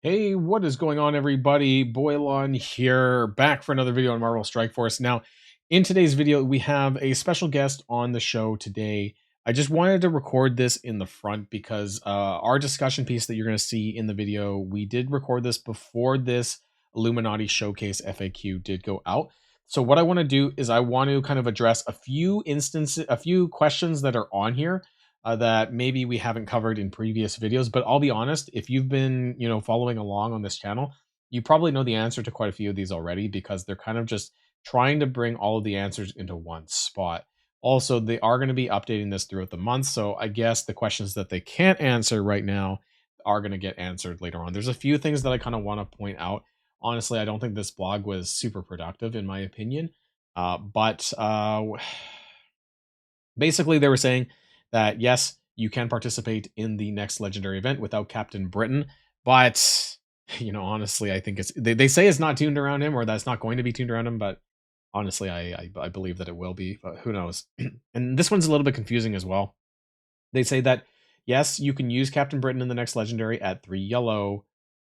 Hey, what is going on, everybody? Boilon here, back for another video on Marvel Strike Force. Now, in today's video, we have a special guest on the show today. I just wanted to record this in the front because our discussion piece that you're going to see in the video, we did record this before this Illuminati Showcase FAQ did go out. So what I want to do is I want to kind of address a few instances, a few questions that are on here that maybe we haven't covered in previous videos. But I'll be honest, if you've been, following along on this channel, you probably know the answer to quite a few of these already because they're kind of just trying to bring all of the answers into one spot. Also, they are going to be updating this throughout the month. So I guess the questions that they can't answer right now are going to get answered later on. There's a few things that I kind of want to point out. Honestly, I don't think this blog was super productive in my opinion. But basically, they were saying that yes, you can participate in the next legendary event without Captain Britain, but honestly, I think they say it's not tuned around him, or that's not going to be tuned around him, but honestly, I believe that it will be, but who knows. And this one's a little bit confusing as well. They say that yes, you can use Captain Britain in the next legendary at 3 yellow.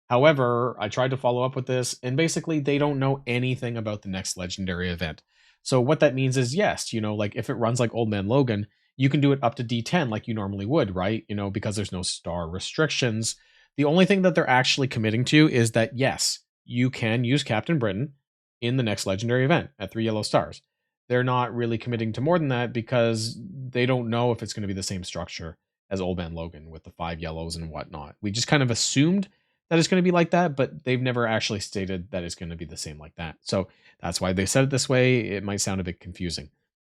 However, I tried to follow up with this, and basically they don't know anything about the next legendary event. So what that means is yes, like if it runs like Old Man Logan, you can do it up to D10 like you normally would, right? Because there's no star restrictions. The only thing that they're actually committing to is that yes, you can use Captain Britain in the next legendary event at 3 yellow stars. They're not really committing to more than that because they don't know if it's going to be the same structure as Old Man Logan with the 5 yellows and whatnot. We just kind of assumed that it's going to be like that, but they've never actually stated that it's going to be the same like that. So that's why they said it this way. It might sound a bit confusing.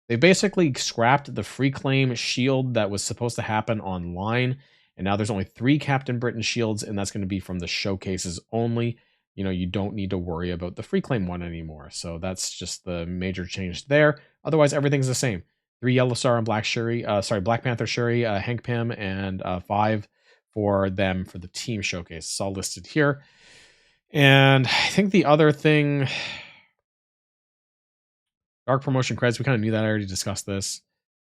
They basically scrapped the free claim shield that was supposed to happen online, and now there's only 3 Captain Britain shields, and that's going to be from the showcases only. You don't need to worry about the free claim one anymore. So that's just the major change there. Otherwise, everything's the same. 3 Yellow Star and Black Panther Shuri, Hank Pym, and 5 for them for the team showcase. It's all listed here. And I think the other thing, Dark Promotion credits, we kind of knew that. I already discussed this.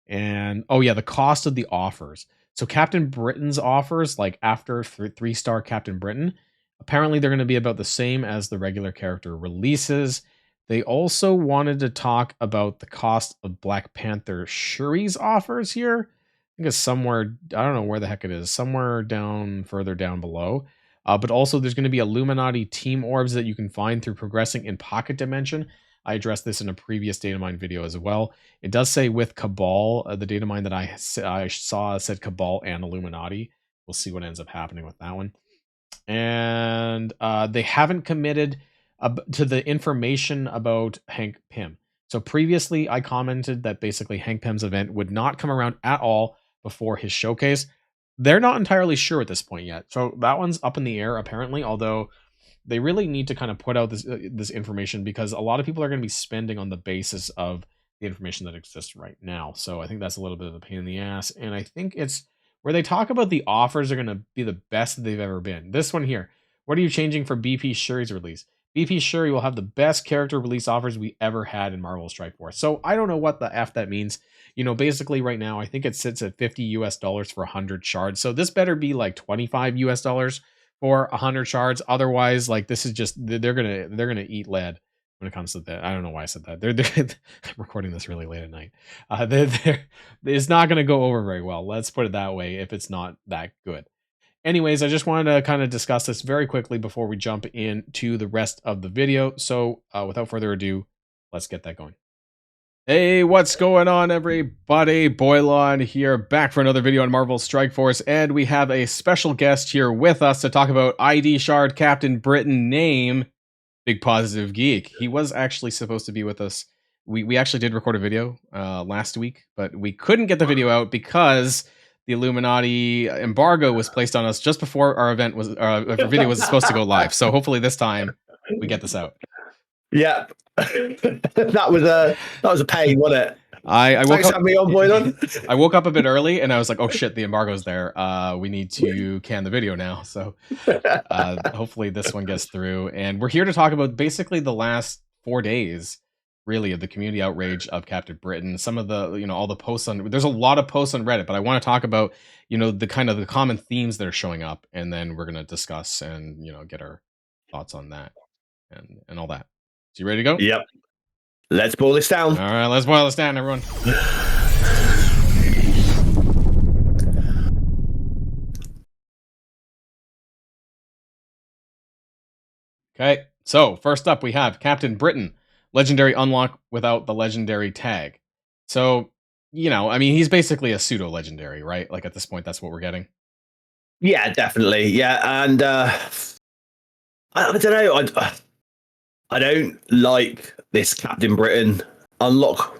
And oh yeah, the cost of the offers. So Captain Britain's offers, like after 3-star Captain Britain, apparently they're going to be about the same as the regular character releases. They also wanted to talk about the cost of Black Panther Shuri's offers here. I think it's somewhere, I don't know where the heck it is, somewhere down, further down below. But also there's going to be Illuminati team orbs that you can find through progressing in Pocket Dimension. I addressed this in a previous data mine video as well. It does say with Cabal, the data mine that I saw said Cabal and Illuminati. We'll see what ends up happening with that one. And they haven't committed to the information about Hank Pym. So previously I commented that basically Hank Pym's event would not come around at all before his showcase. They're not entirely sure at this point yet. So that one's up in the air apparently, although they really need to kind of put out this information because a lot of people are going to be spending on the basis of the information that exists right now. So I think that's a little bit of a pain in the ass. And I think it's where they talk about the offers are going to be the best that they've ever been. This one here, what are you changing for BP Shuri's release? BP Shuri will have the best character release offers we ever had in Marvel Strike Force. So I don't know what the F that means. Basically right now, I think it sits at $50 US for 100 shards. So this better be like $25 US for 100 shards. Otherwise, like this is just they're gonna eat lead when it comes to that. I don't know why I said that. They're recording this really late at night. It's not gonna go over very well. Let's put it that way. If it's not that good. Anyways, I just wanted to kind of discuss this very quickly before we jump into the rest of the video. So without further ado, let's get that going. Hey, what's going on, everybody? Boilon here, back for another video on Marvel Strike Force, and we have a special guest here with us to talk about ID Shard Captain Britain name, Big Positive Geek. He was actually supposed to be with us. We actually did record a video last week, but we couldn't get the video out because the Illuminati embargo was placed on us just before our event was, our video was supposed to go live. So hopefully this time we get this out. Yeah, that was a pain, wasn't it? I woke up, me on, Boilon. I woke up a bit early and I was like, oh shit, the embargo's there. We need to can the video now. So hopefully this one gets through. And we're here to talk about basically the last 4 days really, of the community outrage of Captain Britain. Some of the, all the posts on, there's a lot of posts on Reddit, but I want to talk about, the kind of the common themes that are showing up, and then we're going to discuss and, get our thoughts on that and all that. So you ready to go? Yep. Let's boil this down. All right, let's boil this down, everyone. Okay, so first up we have Captain Britain, legendary unlock without the legendary tag. So, I mean, he's basically a pseudo legendary, right? Like at this point, that's what we're getting. Yeah, definitely. Yeah, and I don't know. I don't like this Captain Britain unlock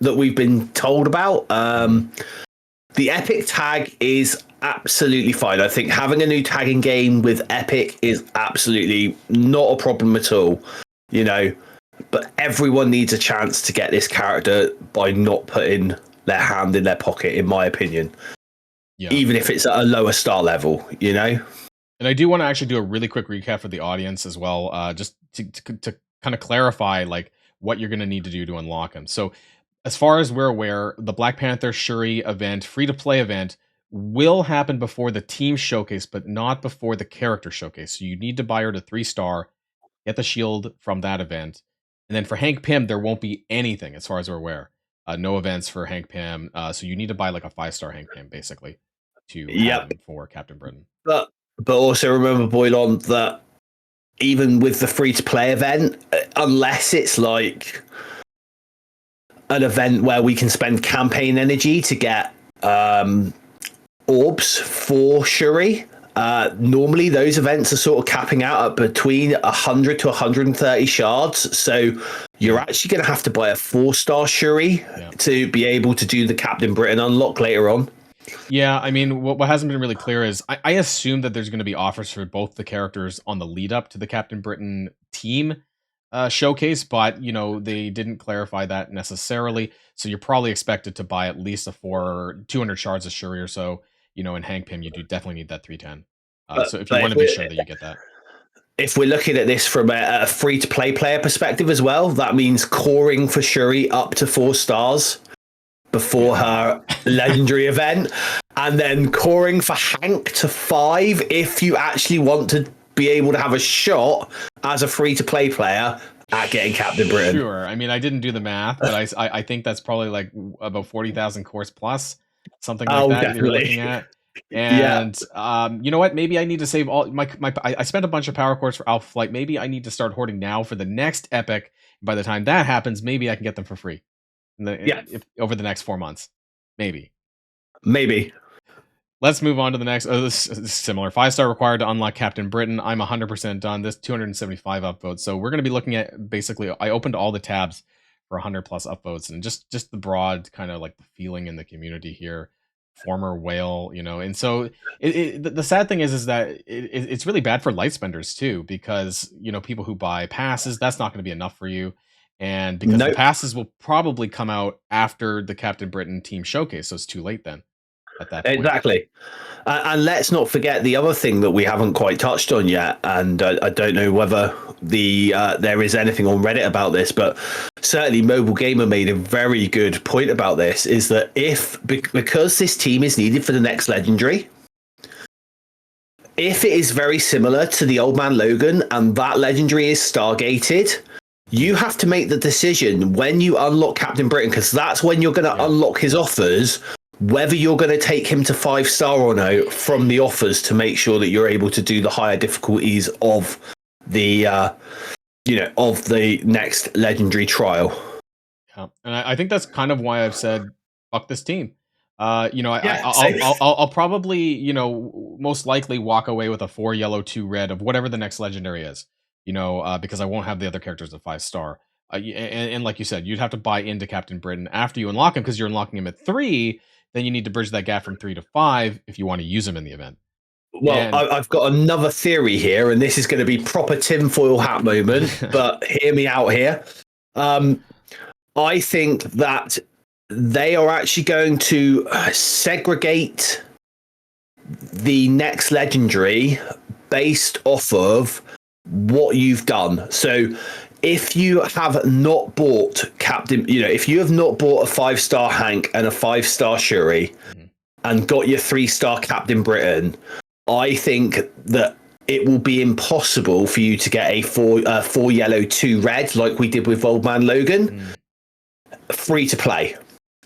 that we've been told about. The Epic tag is absolutely fine. I think having a new tagging game with Epic is absolutely not a problem at all. But everyone needs a chance to get this character by not putting their hand in their pocket, in my opinion. Yeah. Even if it's at a lower star level, And I do want to actually do a really quick recap for the audience as well, just to kind of clarify like what you're going to need to do to unlock him. So as far as we're aware, the Black Panther Shuri event, free-to-play event, will happen before the team showcase, but not before the character showcase. So you need to buy her to 3-star, get the shield from that event. And then for Hank Pym, there won't be anything as far as we're aware. No events for Hank Pym. So you need to buy like a 5-star Hank Pym, basically, to have him for Captain Britain. But also remember, Boilon, that even with the free-to-play event, unless it's like an event where we can spend campaign energy to get orbs for Shuri, normally those events are sort of capping out at between 100 to 130 shards. So you're actually going to have to buy a 4-star Shuri to be able to do the Captain Britain unlock later on. Yeah, I mean, what hasn't been really clear is I assume that there's going to be offers for both the characters on the lead up to the Captain Britain team showcase, but they didn't clarify that necessarily. So you're probably expected to buy at least 200 shards of Shuri or so. In Hank Pym, you do definitely need that 310. So if you want to be sure that you get that. If we're looking at this from a free-to-play player perspective as well, that means coring for Shuri up to 4 stars before her legendary event, and then coring for Hank to 5 if you actually want to be able to have a shot as a free-to-play player at getting Captain Britain. Sure. I mean, I didn't do the math, but I think that's probably like about 40,000 cores plus, something like that definitely. You're looking at. And you know what? Maybe I need to save all I spent a bunch of power cores for Alpha Flight. Maybe I need to start hoarding now for the next epic. By the time that happens, maybe I can get them for free. Over the next 4 months. Maybe. Let's move on to the next. This is similar. 5-star required to unlock Captain Britain. I'm 100% done. This 275 upvotes. So we're going to be looking at basically, I opened all the tabs for 100 plus upvotes, and just the broad kind of like the feeling in the community here. Former whale, and so the sad thing is that it's really bad for light spenders too, because people who buy passes, that's not going to be enough for you. And because the passes will probably come out after the Captain Britain team showcase, so it's too late then at that point. Exactly. And let's not forget the other thing that we haven't quite touched on yet, and I don't know whether there is anything on Reddit about this, but certainly Mobile Gamer made a very good point about this, is that because this team is needed for the next legendary, if it is very similar to the Old Man Logan and that legendary is stargated, you have to make the decision when you unlock Captain Britain, because that's when you're going to unlock his offers, whether you're going to take him to 5-star or no from the offers, to make sure that you're able to do the higher difficulties of the of the next legendary trial. Yeah, and I think that's kind of why I've said fuck this team. I'll probably most likely walk away with a 4 yellow 2 red of whatever the next legendary is. Because I won't have the other characters at 5-star. And like you said, you'd have to buy into Captain Britain after you unlock him, because you're unlocking him at 3. Then you need to bridge that gap from 3 to 5 if you want to use him in the event. Well, I've got another theory here, and this is going to be proper tinfoil hat moment, but hear me out here. I think that they are actually going to segregate the next legendary based off of what you've done. So if you have not bought Captain, if you have not bought a 5-star Hank and a 5-star Shuri and got your 3-star Captain Britain, I think that it will be impossible for you to get a 4 yellow, 2 red like we did with Old Man Logan. Free to play.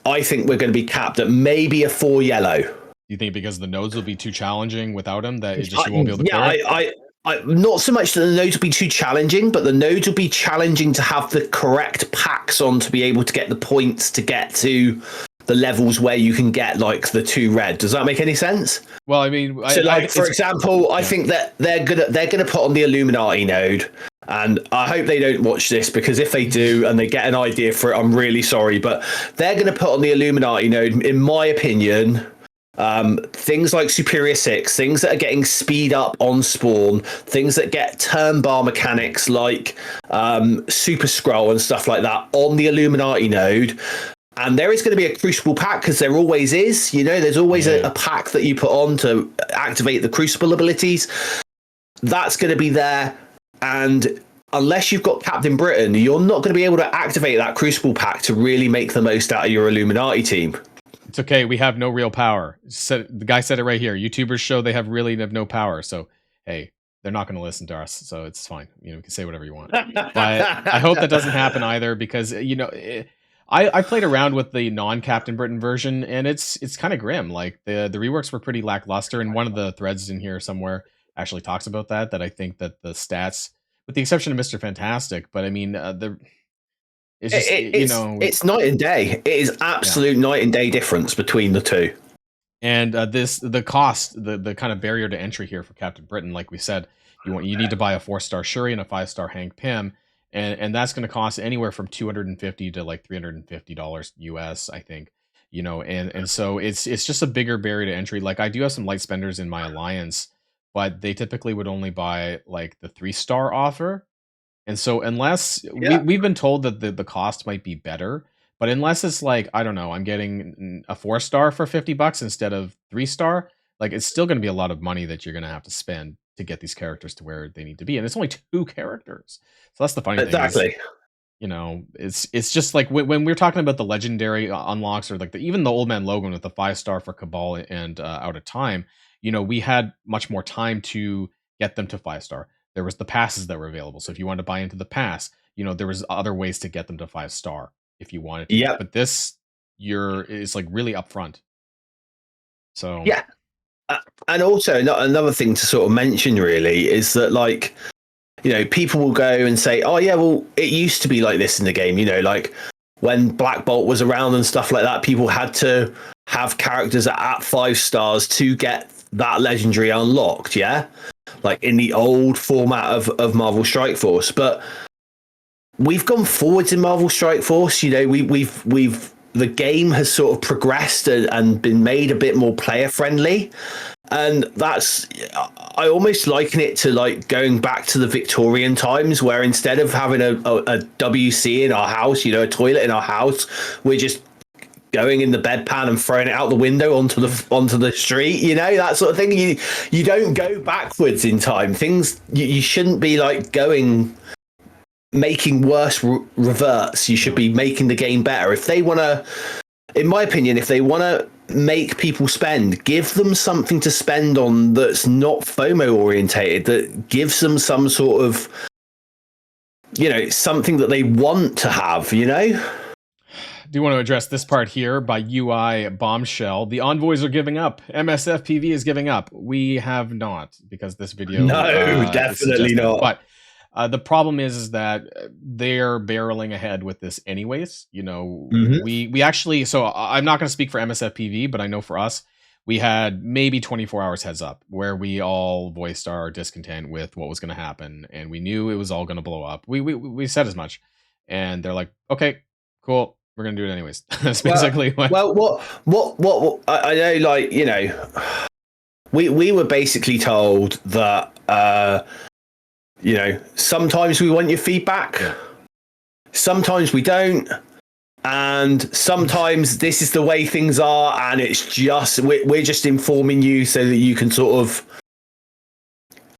I think we're going to be capped at maybe a 4 yellow. Do you think because the nodes will be too challenging without him that you won't be able to clear it? Not so much that the nodes will be too challenging, but the nodes will be challenging to have the correct packs on to be able to get the points to get to the levels where you can get like the 2 red. Does that make any sense? Well, I mean, for example, I think that they're gonna put on the Illuminati node, and I hope they don't watch this, because if they do and they get an idea for it, I'm really sorry, but they're gonna put on the Illuminati node, in my opinion, things like Superior 6, things that are getting speed up on spawn, things that get turn bar mechanics like Super Scroll and stuff like that on the Illuminati node. And there is going to be a Crucible pack, because there always is. There's always a pack that you put on to activate the Crucible abilities. That's going to be there. And unless you've got Captain Britain, you're not going to be able to activate that Crucible pack to really make the most out of your Illuminati team. It's okay. We have no real power. The guy said it right here. YouTubers show they have no power. So, hey, they're not going to listen to us. So it's fine. You can say whatever you want. But I hope that doesn't happen either, because, I played around with the non-Captain Britain version, and it's kind of grim. Like the reworks were pretty lackluster, and one of the threads in here somewhere actually talks about that I think that the stats, with the exception of Mr. Fantastic, but I mean it's just, it's night and day. It is absolute night and day difference between the two. And the cost, the kind of barrier to entry here for Captain Britain, like we said, you need to buy a 4-star Shuri and a 5-star Hank Pym. And that's going to cost anywhere from $250 to like $350 US, I think, and so it's just a bigger barrier to entry. Like I do have some light spenders in my alliance, but they typically would only buy like the 3-star offer. And so unless we've been told that the cost might be better, but unless it's like, I don't know, I'm getting a 4-star for $50 instead of 3-star, like it's still going to be a lot of money that you're going to have to spend to get these characters to where they need to be. And it's only 2 characters. So that's the funny thing. Exactly. It's just like when we're talking about the legendary unlocks, or like even the Old Man Logan with the 5-star for Cabal and Out of Time, we had much more time to get them to 5-star. There was the passes that were available. So if you wanted to buy into the pass, there was other ways to get them to 5-star if you wanted to. Yeah. But this, it's like really upfront. So yeah. And also another thing to sort of mention really is that, like, people will go and say, oh yeah, well, it used to be like this in the game, like when Black Bolt was around and stuff like that, people had to have characters at 5 stars to get that legendary unlocked, like in the old format of Marvel Strike Force. But we've gone forwards in Marvel Strike Force. We've the game has sort of progressed and been made a bit more player friendly. And I almost liken it to like going back to the Victorian times, where instead of having a WC in our house, a toilet in our house, we're just going in the bedpan and throwing it out the window onto the street, that sort of thing. You don't go backwards in time. Things you shouldn't be like making worse reverts. You should be making the game better. If they want to, in my opinion, if they want to make people spend, give them something to spend on that's not FOMO orientated, that gives them some sort of, something that they want to have, Do you want to address this part here by UI Bombshell? The envoys are giving up. MSFPV is giving up. We have not, because this video. No, definitely not. But the problem is that they're barreling ahead with this anyways. We actually, so I'm not going to speak for MSFPV, but I know for us, we had maybe 24 hours heads up where we all voiced our discontent with what was going to happen. And we knew it was all going to blow up. We said as much, and they're like, okay, cool. We're going to do it anyways. That's basically what I know, like, we were basically told that, sometimes we want your feedback, sometimes we don't, and sometimes this is the way things are, and it's just we're just informing you so that you can sort of,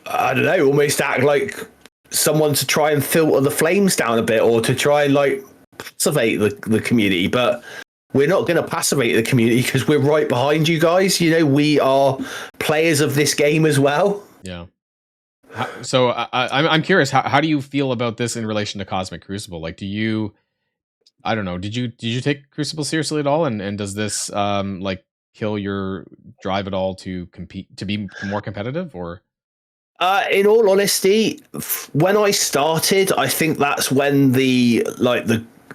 I don't know, almost act like someone to try and filter the flames down a bit, or to try and like passivate the community. But we're not going to passivate the community because we're right behind you guys. You know, we are players of this game as well. Yeah. So I'm curious, how do you feel about this in relation to Cosmic Crucible? Like, do you, I don't know, did you take Crucible seriously at all? And does this like kill your drive at all to compete, to be more competitive, or? In all honesty, when I started, I think that's when the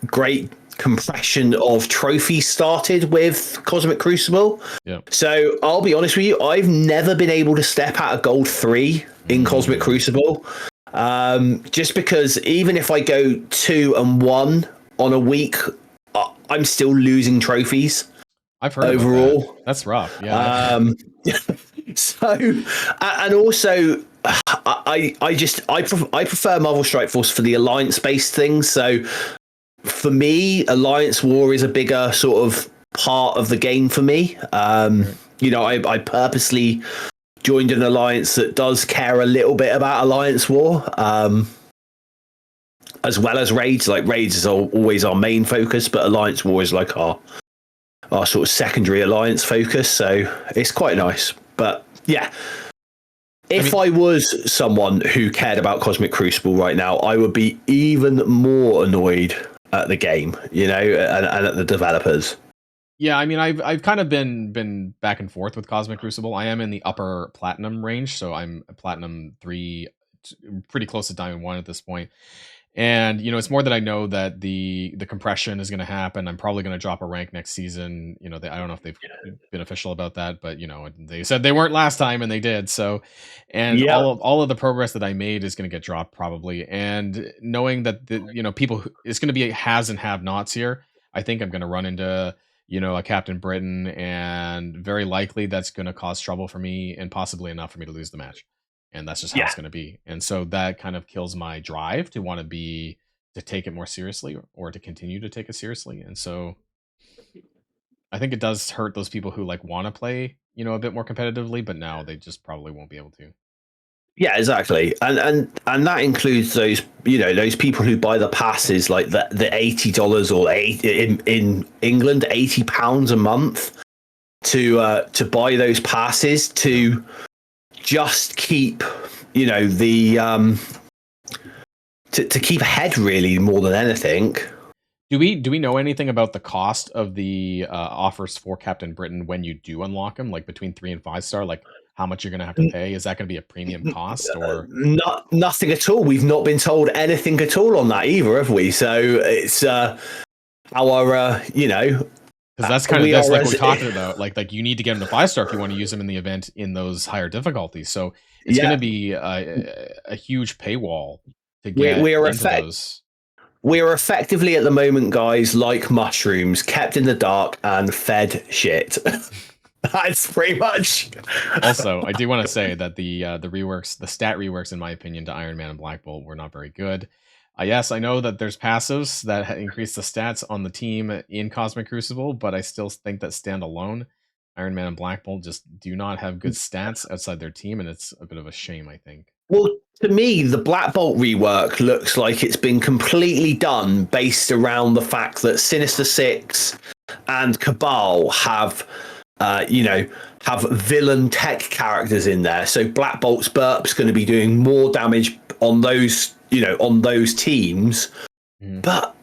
great compression of trophies started with Cosmic Crucible. Yeah. So I'll be honest with you, I've never been able to step out of gold 3 in Cosmic Crucible. Just because even if I go 2 and 1 on a week, I'm still losing trophies. I've heard overall. That. That's rough. Yeah. So, and also, I prefer Marvel Strike Force for the alliance based things. So, for me, Alliance War is a bigger sort of part of the game for me. You know, I purposely joined an alliance that does care a little bit about Alliance War, as well as raids. Like raids is always our main focus, but Alliance War is like our sort of secondary alliance focus. So it's quite nice. But yeah, if I was someone who cared about Cosmic Crucible right now, I would be even more annoyed at the game, you know, and at the developers. Yeah, I mean, I've kind of been back and forth with Cosmic Crucible. I am in the upper platinum range, so I'm platinum 3, pretty close to diamond 1 at this point. And you know, it's more that I know that the compression is going to happen. I'm probably going to drop a rank next season. You know, I don't know if they've been official about that, but you know, they said they weren't last time, and they did. So, and all of the progress that I made is going to get dropped probably. And knowing that you know, people, it's going to be has and have nots here. I think I'm going to run into, you know, a Captain Britain, and very likely that's going to cause trouble for me, and possibly enough for me to lose the match. And that's just how it's going to be. And so that kind of kills my drive to want to take it more seriously, or to continue to take it seriously. And so I think it does hurt those people who like want to play, you know, a bit more competitively, but now they just probably won't be able to. Yeah, exactly. And that includes those, you know, those people who buy the passes, like the $80 or in England, £80 a month to buy those passes to just keep, you know, the to keep ahead, really, more than anything. Do we know anything about the cost of the offers for Captain Britain when you do unlock them, like between 3 and 5 star? Like how much you're going to have to pay? Is that going to be a premium cost, or nothing at all? We've not been told anything at all on that either, have we? So it's our you know. Because that's kind of that's like we're talking about. Like you need to get them to 5 star if you want to use them in the event in those higher difficulties. So it's going to be a huge paywall to get into those. We are effectively at the moment, guys, like mushrooms, kept in the dark and fed shit. That's pretty much. Also, I do want to say that the reworks, the stat reworks, in my opinion, to Iron Man and Black Bolt were not very good. Yes, I know that there's passives that increase the stats on the team in Cosmic Crucible, but I still think that standalone, Iron Man and Black Bolt just do not have good stats outside their team, and it's a bit of a shame, I think. Well, to me, the Black Bolt rework looks like it's been completely done based around the fact that Sinister Six and Cabal have, you know, have villain tech characters in there. So Black Bolt's burp's going to be doing more damage on those, you know, on those teams. But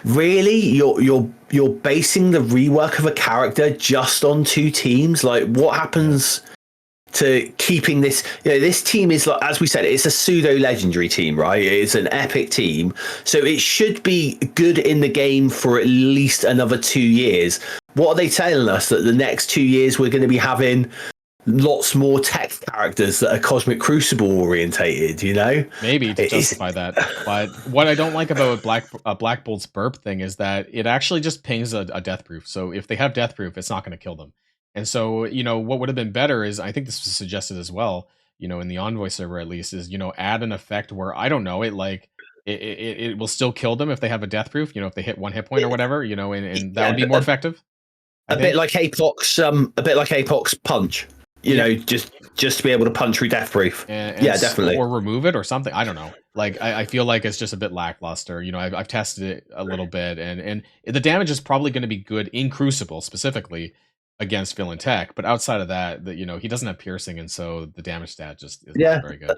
really, you're basing the rework of a character just on 2 teams? Like, what happens to keeping this? You know, this team is, like, as we said, it's a pseudo legendary team, right? It's an epic team, so it should be good in the game for at least another 2 years. What are they telling us? That the next 2 years we're going to be having lots more tech characters that are Cosmic Crucible orientated, you know? Maybe to justify that. But what I don't like about Black Bolt's burp thing is that it actually just pings a death proof. So if they have death proof, it's not going to kill them. And so, you know, what would have been better is, I think this was suggested as well, you know, in the Envoy server at least, is, you know, add an effect where, I don't know, it will still kill them if they have a death proof, you know, if they hit 1 hit point or whatever, you know, and that would be more effective. A bit like Apox Punch. You know, just just to be able to punch through death brief. and Yeah, definitely. or remove it or something. I don't know. Like I feel like it's just a bit lackluster. You know, I've tested it a little bit, and the damage is probably going to be good in Crucible specifically against Villain Tech, but outside of that, you know, he doesn't have piercing, and so the damage stat just is not very good.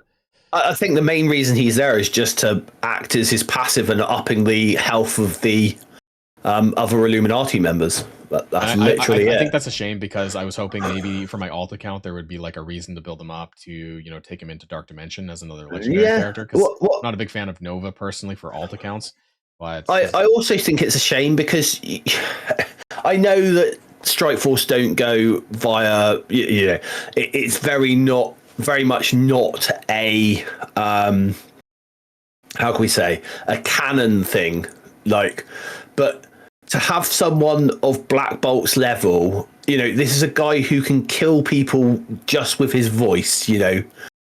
I think the main reason he's there is just to act as his passive and upping the health of the other Illuminati members. That's literally it. I think that's a shame, because I was hoping maybe for my alt account there would be like a reason to build him up to, you know, take him into Dark Dimension as another legendary character. Because I'm not a big fan of Nova personally for alt accounts. But I also think it's a shame because I know that Strikeforce don't go via, you know, it's very much not a how can we say, a canon thing, like, but to have someone of Black Bolt's level, you know, this is a guy who can kill people just with his voice, you know,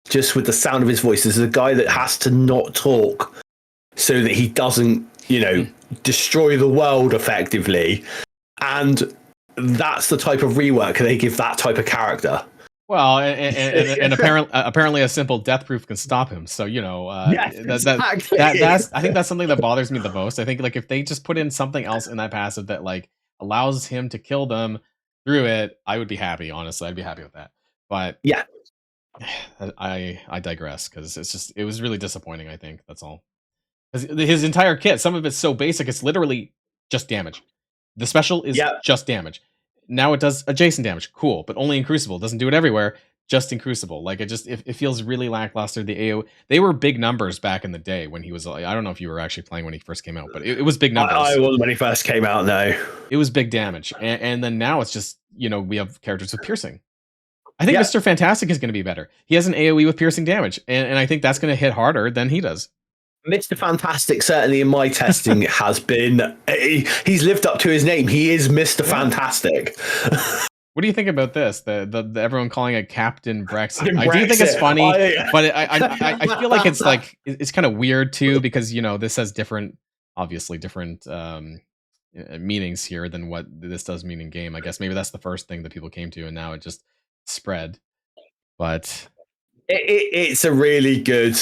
just with the sound of his voice. This is a guy that has to not talk so that he doesn't, you know, destroy the world effectively. And that's the type of rework they give that type of character. Well, and apparently a simple death proof can stop him. So, you know, exactly. that's I think that's something that bothers me the most. I think like if they just put in something else in that passive that like allows him to kill them through it, I would be happy. Honestly, I'd be happy with that. But yeah, I digress, because it was really disappointing. I think that's all. His entire kit, some of it's so basic, it's literally just damage. The special is just damage. Now it does adjacent damage, cool, but only in Crucible. It doesn't do it everywhere, just in Crucible. Like it feels really lackluster. The AO, they were big numbers back in the day when he was. I don't know if you were actually playing when he first came out, but it was big numbers. I was when he first came out. No, it was big damage, and then now it's just, you know, we have characters with piercing. I think Mr. Fantastic is going to be better. He has an AOE with piercing damage, and I think that's going to hit harder than he does. Mr. Fantastic, certainly in my testing, has been. He's lived up to his name. He is Mr. Fantastic. What do you think about this? The everyone calling it Captain Brexit. I do think it's funny, but I feel like it's kind of weird too, because, you know, this has obviously different meanings here than what this does mean in game. I guess maybe that's the first thing that people came to, and now it just spread. But it's a really good.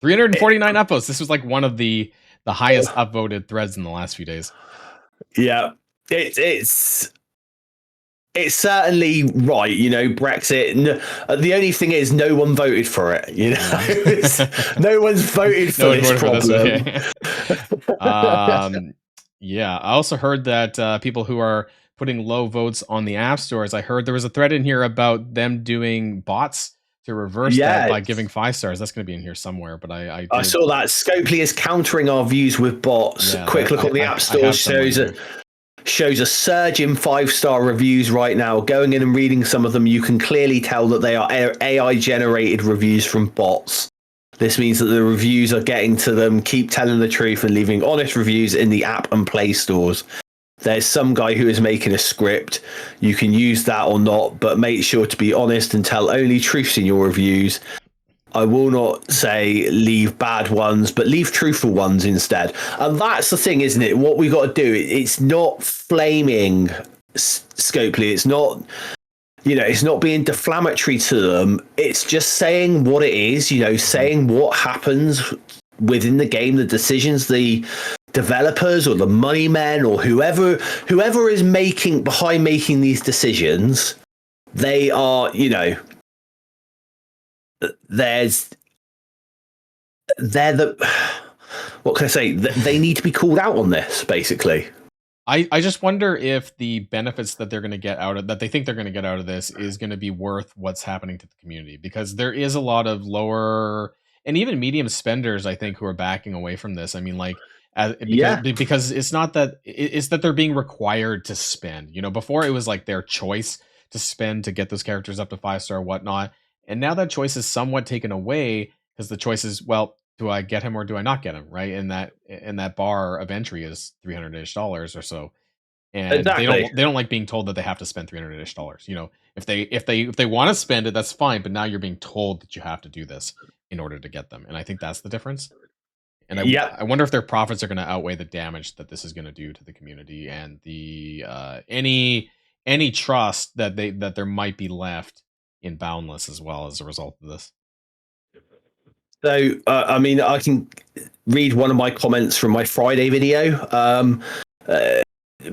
349 upvotes. This was like one of the highest upvoted threads in the last few days. Yeah, it's certainly right. You know, Brexit. The only thing is, no one voted for it. You know, no one's voted for this problem. Yeah, I also heard that people who are putting low votes on the app stores. I heard there was a thread in here about them doing bots to reverse that by giving 5 stars. That's going to be in here somewhere, but I saw that Scopely is countering our views with bots. Quick look on the App Store shows a surge in 5-star reviews right now. Going in and reading some of them, you can clearly tell that they are AI generated reviews from bots. This means that the reviews are getting to them. Keep telling the truth and leaving honest reviews in the app and Play stores. There's some guy who is making a script. You can use that or not, but make sure to be honest and tell only truths in your reviews. I will not say leave bad ones, but leave truthful ones instead. And that's the thing, isn't it? What we got to do, it's not flaming Scopely. It's not, you know, it's not being deflammatory to them. It's just saying what it is, you know, saying what happens within the game, the decisions the developers or the money men or whoever is behind making these decisions, they are, you know, they're what can I say? They need to be called out on this, basically. I just wonder if the benefits that they're going to get that they think they're going to get out of this is going to be worth what's happening to the community, because there is a lot of lower and even medium spenders, I think, who are backing away from this. I mean, like, because it's not that it's that they're being required to spend. You know, before it was like their choice to spend to get those characters up to 5-star, whatnot, and now that choice is somewhat taken away, because the choice is, well, do I get him or do I not get him? Right, and that bar of entry is $300-ish or so, and they don't like being told that they have to spend $300-ish. You know, if they want to spend it, that's fine, but now you're being told that you have to do this in order to get them, and I think that's the difference. And I wonder if their profits are going to outweigh the damage that this is going to do to the community and the any trust that there might be left in Boundless as well as a result of this. So, I mean, I can read one of my comments from my Friday video.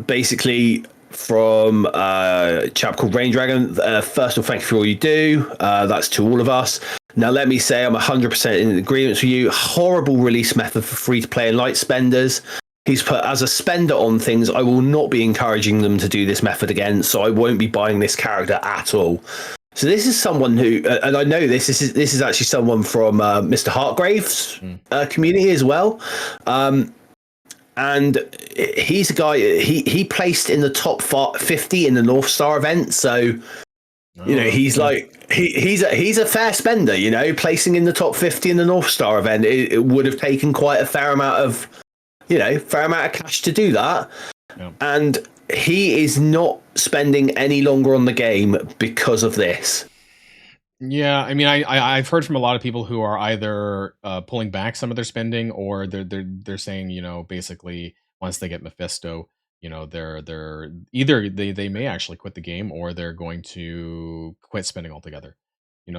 Basically, from a chap called Rain Dragon. First of all, thank you for all you do. That's to all of us. Now, let me say I'm 100% in agreement with you. Horrible release method for free-to-play and light spenders. He's put, as a spender on things, I will not be encouraging them to do this method again, so I won't be buying this character at all. So this is someone who, and I know this is actually someone from Mr. Hartgrave's community as well. And he's a guy, he placed in the top 50 in the North Star event. So, he's like, he's a fair spender, placing in the top 50 in the North Star event. It would have taken quite a fair amount of cash to do that. Yeah. And he is not spending any longer on the game because of this. Yeah, I mean, I've heard from a lot of people who are either pulling back some of their spending, or they're saying, basically once they get Mephisto, they're either they may actually quit the game, or they're going to quit spending altogether.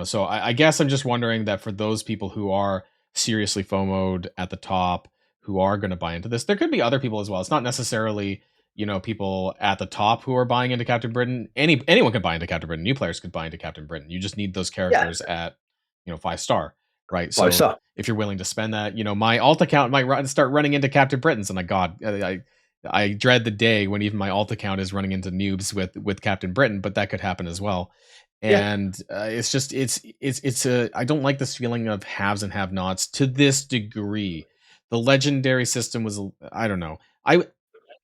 So I guess I'm just wondering that for those people who are seriously FOMO'd at the top, who are going to buy into this, there could be other people as well. It's not necessarily people at the top who are buying into Captain Britain. Anyone can buy into Captain Britain. New players could buy into Captain Britain. You just need those characters at 5-star, right? So 5-star. If you're willing to spend that, my alt account might start running into Captain Britons, and I dread the day when even my alt account is running into noobs with Captain Britain, but that could happen as well. And it's just it's I don't like this feeling of haves and have-nots to this degree. The legendary system was, I don't know.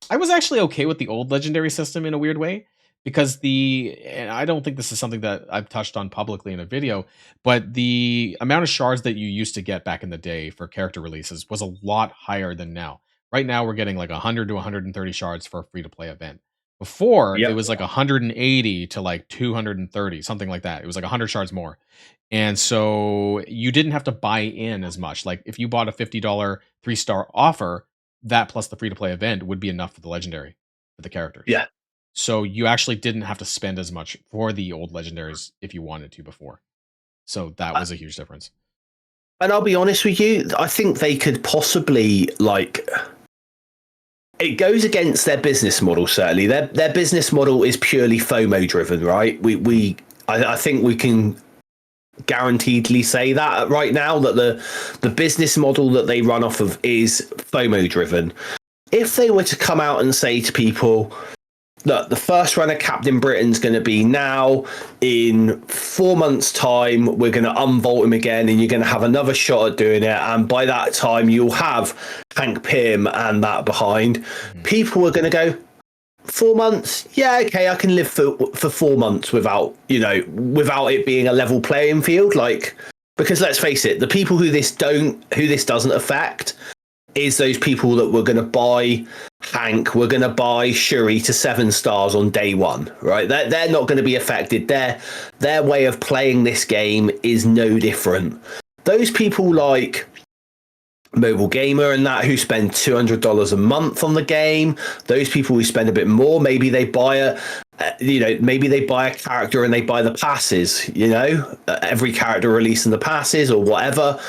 I was actually okay with the old legendary system in a weird way, because and I don't think this is something that I've touched on publicly in a video, but the amount of shards that you used to get back in the day for character releases was a lot higher than now. Right now, we're getting like 100 to 130 shards for a free-to-play event. Before, it was like 180 to like 230, something like that. It was like 100 shards more. And so you didn't have to buy in as much. Like if you bought a $50 3-star offer, that plus the free-to-play event would be enough for the legendary, for the characters. Yeah. So you actually didn't have to spend as much for the old legendaries if you wanted to before. So that was a huge difference. And I'll be honest with you, I think they could possibly, it goes against their business model, certainly. Their business model is purely FOMO driven, right? I think we can guaranteedly say that right now, that the business model that they run off of is FOMO driven. If they were to come out and say to people, look, the first run of Captain Britain's going to be now, in 4 months' time, we're going to unvault him again, and you're going to have another shot at doing it. And by that time, you'll have Hank Pym and that behind. People are going to go, 4 months? Yeah, okay, I can live for 4 months without it being a level playing field. Because let's face it, the people who this doesn't affect is those people that were going to buy Hank, we're going to buy Shuri to 7 stars on day one, right? They're not going to be affected. Their way of playing this game is no different. Those people like Mobile Gamer and that, who spend $200 a month on the game, those people who spend a bit more, maybe they buy a character and they buy the passes, every character releasing the passes or whatever.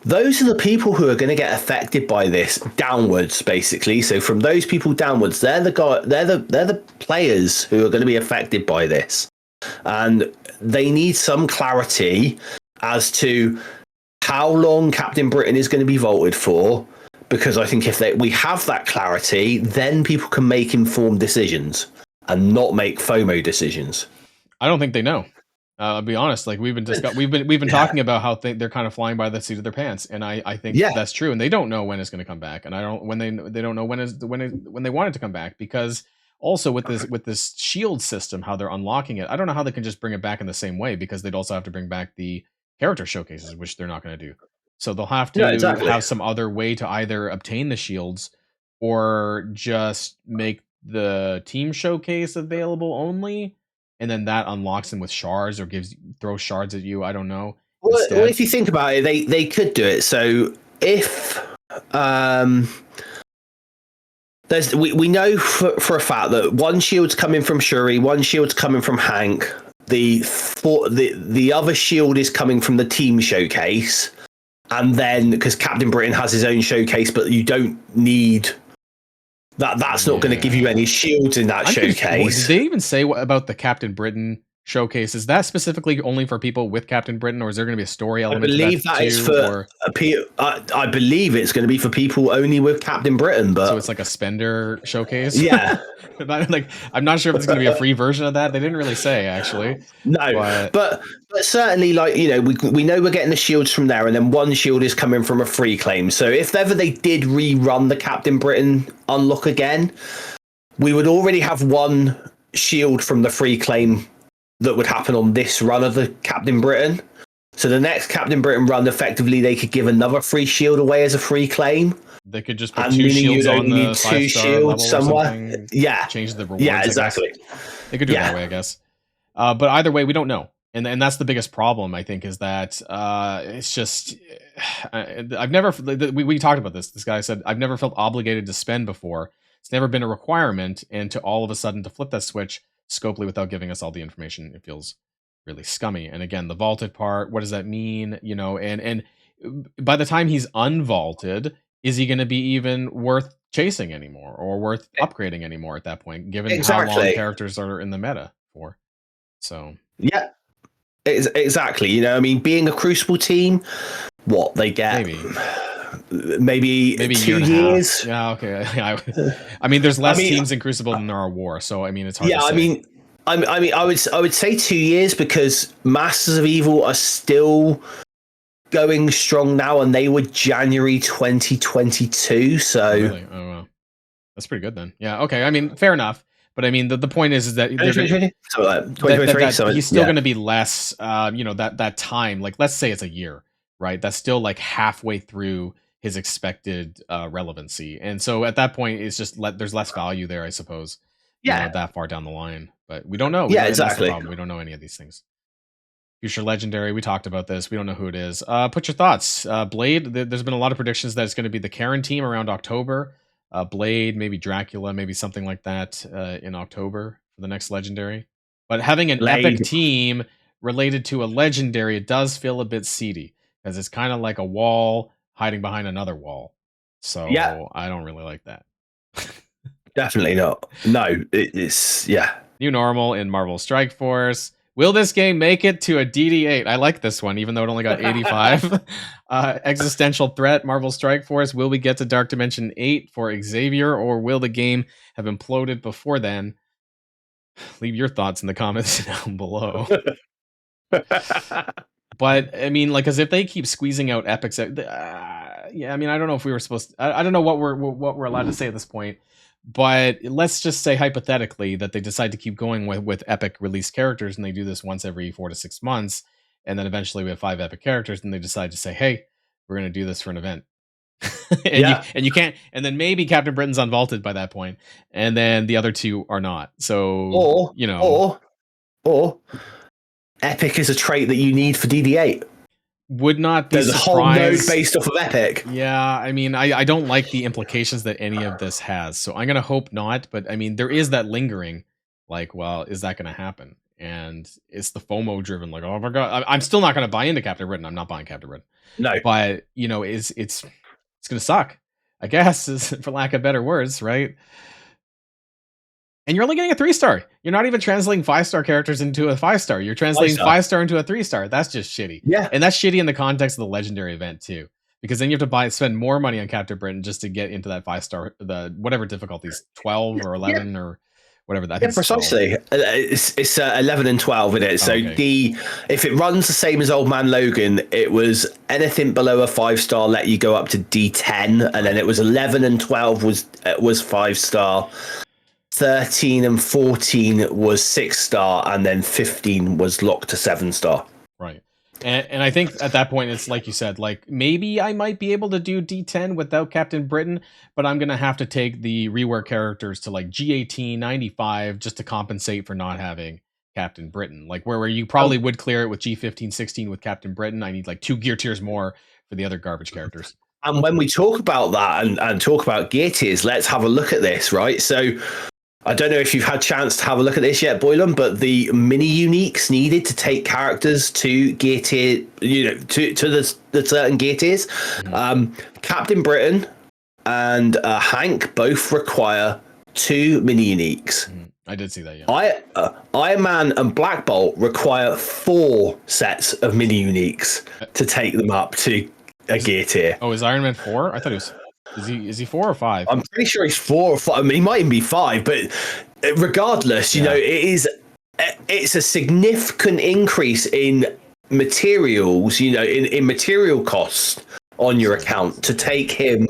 Those are the people who are going to get affected by this downwards, basically. So from those people downwards, they're the players who are going to be affected by this, and they need some clarity as to how long Captain Britain is going to be vaulted for, because I think if we have that clarity, then people can make informed decisions and not make FOMO decisions. I don't think they know. I'll be honest. Like we've been talking about how they're kind of flying by the seat of their pants, and I think that's true. And they don't know when it's going to come back, and they don't know when they want it to come back, because also with this shield system, how they're unlocking it, I don't know how they can just bring it back in the same way, because they'd also have to bring back the character showcases, which they're not going to do. So they'll have to have some other way to either obtain the shields, or just make the team showcase available only, and then that unlocks them with shards, or throws shards at you. I don't know. Well, if you think about it, they could do it. So if we know for a fact that one shield's coming from Shuri, one shield's coming from Hank. the other shield is coming from the team showcase, and then because Captain Britain has his own showcase, but you don't need that. That's not going to give you any shields in that showcase. Did they even say about the Captain Britain showcase? Is that specifically only for people with Captain Britain, or is there going to be a story element? I believe that is for. I believe it's going to be for people only with Captain Britain, but so it's like a spender showcase. Yeah, like I'm not sure if it's going to be a free version of that. They didn't really say actually. No, but certainly, like, you know, we know we're getting the shields from there, and then one shield is coming from a free claim. So if ever they did rerun the Captain Britain unlock again, we would already have one shield from the free claim that would happen on this run of the Captain Britain. So the next Captain Britain run, effectively, they could give another free shield away as a free claim. They could just put two shields on the 5-star level somewhere. Yeah, change the rewards. Yeah, exactly. They could do it that way, I guess. But either way, we don't know. And that's the biggest problem, I think, is that it's just I've never we talked about this. This guy said I've never felt obligated to spend before. It's never been a requirement, and to all of a sudden to flip that switch scopely without giving us all the information, it feels really scummy. And again, the vaulted part, what does that mean? You know, and by the time he's unvaulted, is he going to be even worth chasing anymore or worth upgrading anymore at that point, given how long characters are in the meta for? So yeah. Exactly. You know, I mean, being a Crucible team, what they get maybe 2 years. Yeah, okay. I mean, there's less teams in Crucible than there are War, so I mean, it's hard. Yeah, to say. I would say 2 years, because Masters of Evil are still going strong now, and they were January 2022. So really? Oh wow, that's pretty good then. Yeah. Okay. I mean, fair enough. But I mean, the point is that he's still going to be less, you know, that time, like, let's say it's a year, right? That's still like halfway through his expected relevancy. And so at that point, it's just there's less value there, I suppose. Yeah. You know, that far down the line. But we don't know. Exactly. We don't know any of these things. Future Legendary, we talked about this. We don't know who it is. Put your thoughts. Blade, there's been a lot of predictions that it's going to be the Karen team around October. Blade, maybe Dracula, maybe something like that in October for the next Legendary. But having an epic team related to a Legendary, it does feel a bit seedy, because it's kind of like a wall hiding behind another wall. So I don't really like that. Definitely not. No, it's New normal in Marvel Strike Force. Will this game make it to a DD8? I like this one, even though it only got 85. Existential threat, Marvel Strike Force. Will we get to Dark Dimension 8 for Xavier, or will the game have imploded before then? Leave your thoughts in the comments down below. But I mean, like, because if they keep squeezing out epics, yeah, I mean, I don't know if we were supposed to, I don't know what we're allowed to say at this point. But let's just say hypothetically that they decide to keep going with epic release characters, and they do this once every 4 to 6 months, and then eventually we have 5 epic characters, and they decide to say, hey, we're going to do this for an event. and you can't, and then maybe Captain Britain's unvaulted by that point, and then the other 2 are not. So or epic is a trait that you need for DD8. Would not be There's a whole node based off of epic. Yeah, I mean, I don't like the implications that any of this has, so I'm gonna hope not. But I mean, there is that lingering, like, well, is that gonna happen? And it's the FOMO driven, like, oh my god, I'm still not gonna buy into Captain Britain. I'm not buying Captain Britain. No, but you know, it's gonna suck, I guess, for lack of better words, right? And you're only getting a 3-star. You're not even translating 5-star characters into a 5-star. You're translating 5-star into a 3-star. That's just shitty. Yeah. And that's shitty in the context of the Legendary event too. Because then you have to spend more money on Captain Britain just to get into that 5-star, the whatever difficulties, 12 or 11 or whatever that is. Precisely. It's 11 and 12 in it. So if it runs the same as Old Man Logan, it was anything below a 5-star let you go up to D10, and then it was 11 and 12 was 5-star. 13 and 14 was 6-star, and then 15 was locked to 7-star. Right. And I think at that point, it's like you said, like, maybe I might be able to do D10 without Captain Britain, but I'm going to have to take the rework characters to like G18, 95, just to compensate for not having Captain Britain. Like where you probably would clear it with G15, 16 with Captain Britain. I need like 2 gear tiers more for the other garbage characters. And when we talk about that and talk about gear tiers, let's have a look at this, right? So I don't know if you've had a chance to have a look at this yet, Boilon, but the mini uniques needed to take characters to gear tier, to the certain gear tiers. Captain Britain and Hank both require 2 mini uniques. I did see that, yeah. Iron Man and Black Bolt require 4 sets of mini uniques to take them up to a gear tier. Oh, is Iron Man 4? I thought he was. Is he 4 or 5? I'm pretty sure he's 4 or 5. I mean, he might even be 5, but regardless, it's a significant increase in materials, in material costs on your account to take him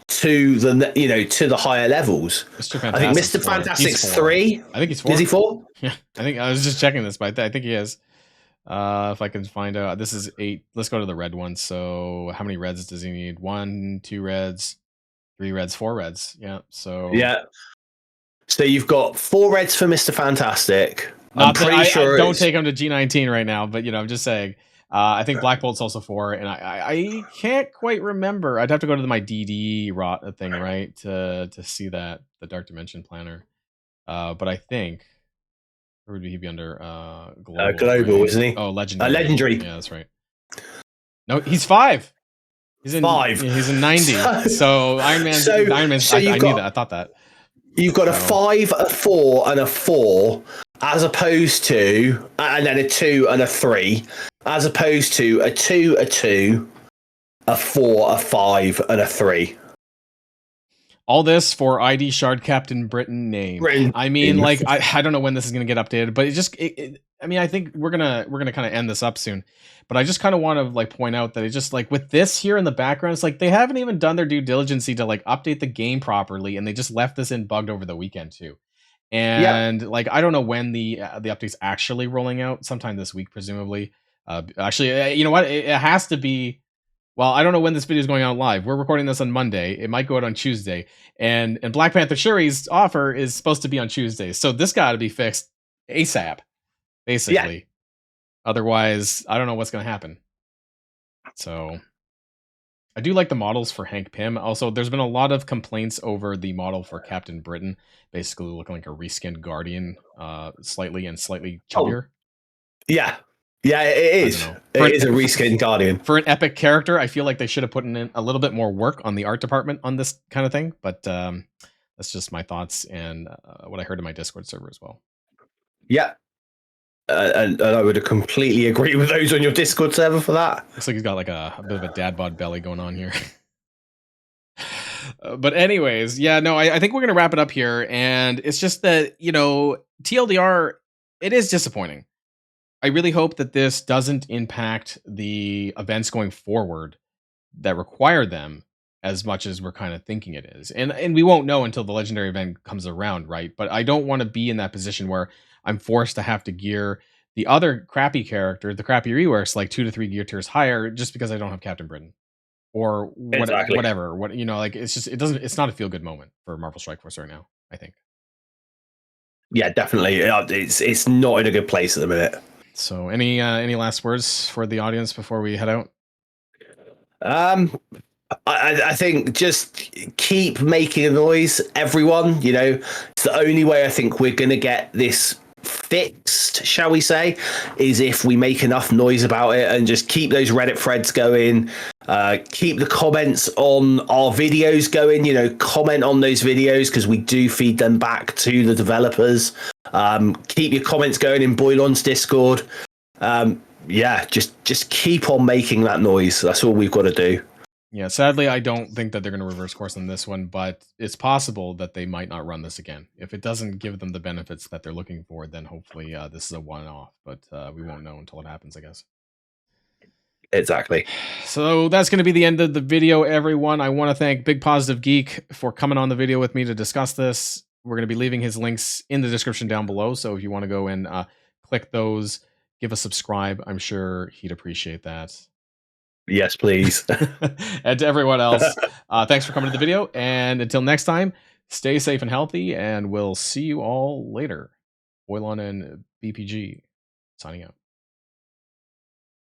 to the higher levels. I think Mr. Fantastic's 3. I think he's 4. Is he 4? Yeah, I think I was just checking this, but I think he is. If I can find out, this is 8. Let's go to the red one. So how many reds does he need? 1, 2 reds, 3 reds, 4 reds. Yeah. So So you've got 4 reds for Mr. Fantastic. I'm pretty sure. Don't take him to G19 right now, but I'm just saying. I think Black Bolt's also 4, and I can't quite remember. I'd have to go to my DD thing, right, to see that, the Dark Dimension Planner. But I think, where would he be under? Global, right? Isn't he? Oh, Legendary. Legendary. Yeah, that's right. No, he's 5. He's in 5. He's in 90. So Iron Man. Iron Man. I knew that. I thought that. You've got a 5, a 4, and a 4, as opposed to, and then a 2 and a 3, as opposed to a 2, a 2, a 4, a 5, and a 3. All this for ID Shard Captain Britain name. I mean, like, I don't know when this is going to get updated, but I mean, I think we're gonna kind of end this up soon. But I just kind of want to like point out that it's just like with this here in the background, it's like they haven't even done their due diligence to like update the game properly, and they just left this in bugged over the weekend too. And like, I don't know when the update's actually rolling out. Sometime this week, presumably. Actually, you know what? It has to be. Well, I don't know when this video is going out live. We're recording this on Monday. It might go out on Tuesday. And Black Panther Shuri's offer is supposed to be on Tuesday. So this got to be fixed ASAP, basically. Yeah. Otherwise, I don't know what's going to happen. So I do like the models for Hank Pym. Also, there's been a lot of complaints over the model for Captain Britain, basically looking like a reskinned Guardian, slightly chubbier. Yeah. Yeah, it is. It is a reskinned Guardian. For an epic character, I feel like they should have put in a little bit more work on the art department on this kind of thing. But that's just my thoughts and what I heard in my Discord server as well. Yeah. And I would completely agree with those on your Discord server for that. Looks like he's got like a bit of a dad bod belly going on here. But anyways, yeah, no, I think we're going to wrap it up here. And it's just that, TLDR, it is disappointing. I really hope that this doesn't impact the events going forward that require them as much as we're kind of thinking it is. And we won't know until the legendary event comes around, right? But I don't want to be in that position where I'm forced to have to gear the other crappy character, the crappy reworks, like 2 to 3 gear tiers higher just because I don't have Captain Britain. Or whatever. It's not a feel good moment for Marvel Strike Force right now, I think. Yeah, definitely. It's not in a good place at the minute. So any last words for the audience before we head out? I think just keep making a noise, everyone. It's the only way I think we're going to get this fixed, shall we say, is if we make enough noise about it and just keep those Reddit threads going, keep the comments on our videos going, comment on those videos because we do feed them back to the developers. Keep your comments going in Boilon's Discord. Just keep on making that noise. That's all we've got to do. Yeah, sadly, I don't think that they're going to reverse course on this one, but it's possible that they might not run this again. If it doesn't give them the benefits that they're looking for, then hopefully this is a one-off, but we won't know until it happens, I guess. Exactly. So that's going to be the end of the video, everyone. I want to thank Big Positive Geek for coming on the video with me to discuss this. We're going to be leaving his links in the description down below, so if you want to go and click those, give a subscribe. I'm sure he'd appreciate that. Yes, please. And to everyone else, thanks for coming to the video. And until next time, stay safe and healthy, and we'll see you all later. Boilon and BPG signing out.